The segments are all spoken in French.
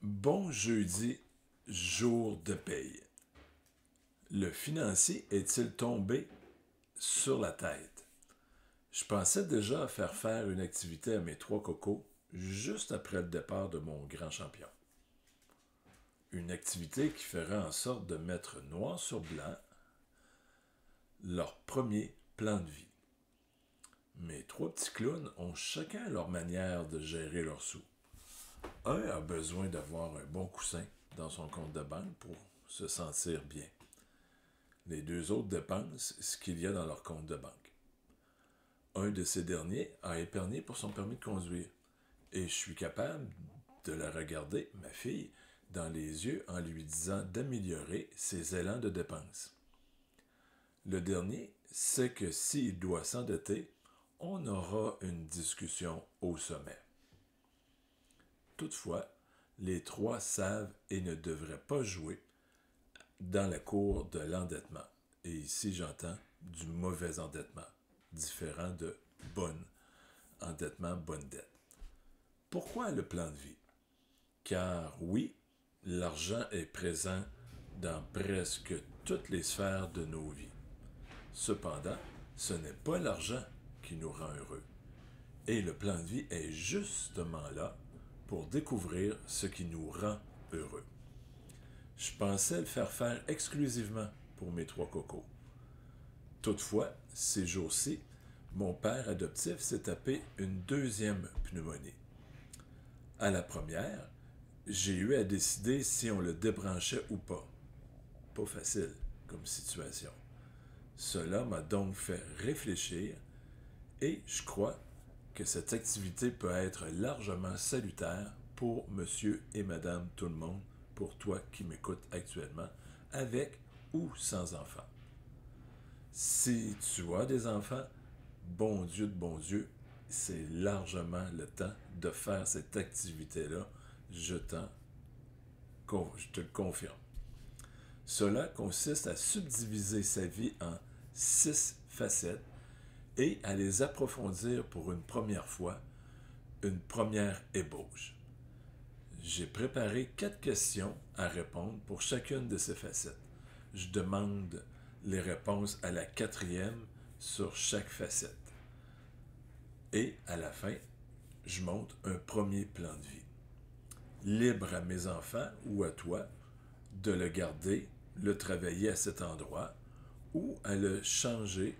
Bon jeudi, jour de paye. Le financier est-il tombé sur la tête? Je pensais déjà faire une activité à mes trois cocos juste après le départ de mon grand champion. Une activité qui ferait en sorte de mettre noir sur blanc leur premier plan de vie. Mes trois petits clowns ont chacun leur manière de gérer leurs sous. Un a besoin d'avoir un bon coussin dans son compte de banque pour se sentir bien. Les deux autres dépensent ce qu'il y a dans leur compte de banque. Un de ces derniers a épargné pour son permis de conduire. Et je suis capable de la regarder, ma fille, dans les yeux en lui disant d'améliorer ses élans de dépenses. Le dernier sait que s'il doit s'endetter, on aura une discussion au sommet. Toutefois, les trois savent et ne devraient pas jouer dans la cour de l'endettement. Et ici, j'entends du mauvais endettement, différent de bon endettement, bonne dette. Pourquoi le plan de vie? Car oui, l'argent est présent dans presque toutes les sphères de nos vies. Cependant, ce n'est pas l'argent qui nous rend heureux. Et le plan de vie est justement là pour découvrir ce qui nous rend heureux. Je pensais le faire exclusivement pour mes trois cocos. Toutefois, ces jours-ci, mon père adoptif s'est tapé une deuxième pneumonie. À la première, j'ai eu à décider si on le débranchait ou pas. Pas facile comme situation. Cela m'a donc fait réfléchir et je crois que cette activité peut être largement salutaire pour monsieur et madame tout le monde, pour toi qui m'écoutes actuellement, avec ou sans enfants. Si tu as des enfants, bon Dieu de bon Dieu, c'est largement le temps de faire cette activité-là. Je te le confirme. Cela consiste à subdiviser sa vie en 6 facettes et à les approfondir pour une première fois, une première ébauche. J'ai préparé 4 questions à répondre pour chacune de ces facettes. Je demande les réponses à la 4e sur chaque facette. Et à la fin, je montre un premier plan de vie. Libre à mes enfants ou à toi de le garder, le travailler à cet endroit ou à le changer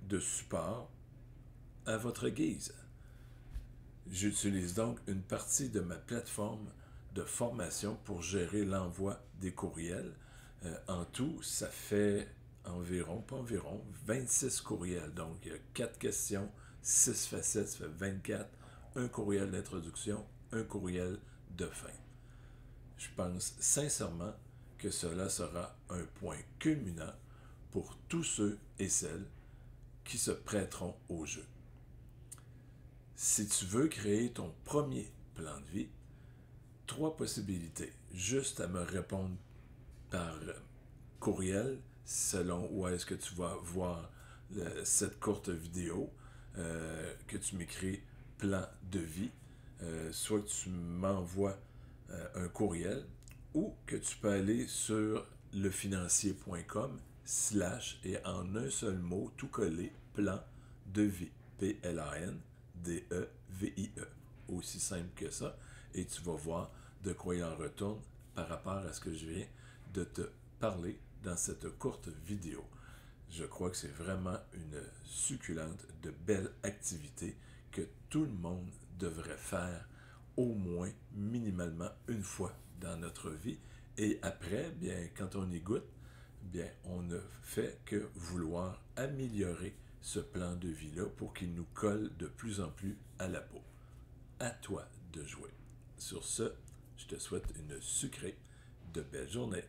de support à votre guise. J'utilise donc une partie de ma plateforme de formation pour gérer l'envoi des courriels. En tout, ça fait environ 26 courriels. Donc, il y a 4 questions, 6 facettes, ça fait 24. Un courriel d'introduction, un courriel de fin. Je pense sincèrement que cela sera un point culminant pour tous ceux et celles qui se prêteront au jeu. Si tu veux créer ton premier plan de vie, 3 possibilités. Juste à me répondre par courriel, selon où est-ce que tu vas voir cette courte vidéo, que tu m'écris plan de vie, soit que tu m'envoies un courriel, ou que tu peux aller sur lefinancier.com / et en un seul mot, tout collé, plan de vie, PLANDEVIE. Aussi simple que ça, et tu vas voir de quoi il en retourne par rapport à ce que je viens de te parler dans cette courte vidéo. Je crois que c'est vraiment une succulente, de belle activité que tout le monde devrait faire au moins minimalement une fois dans notre vie. Et après, bien, quand on y goûte, bien, on ne fait que vouloir améliorer ce plan de vie-là pour qu'il nous colle de plus en plus à la peau. À toi de jouer. Sur ce, je te souhaite une sucrée de belle journée.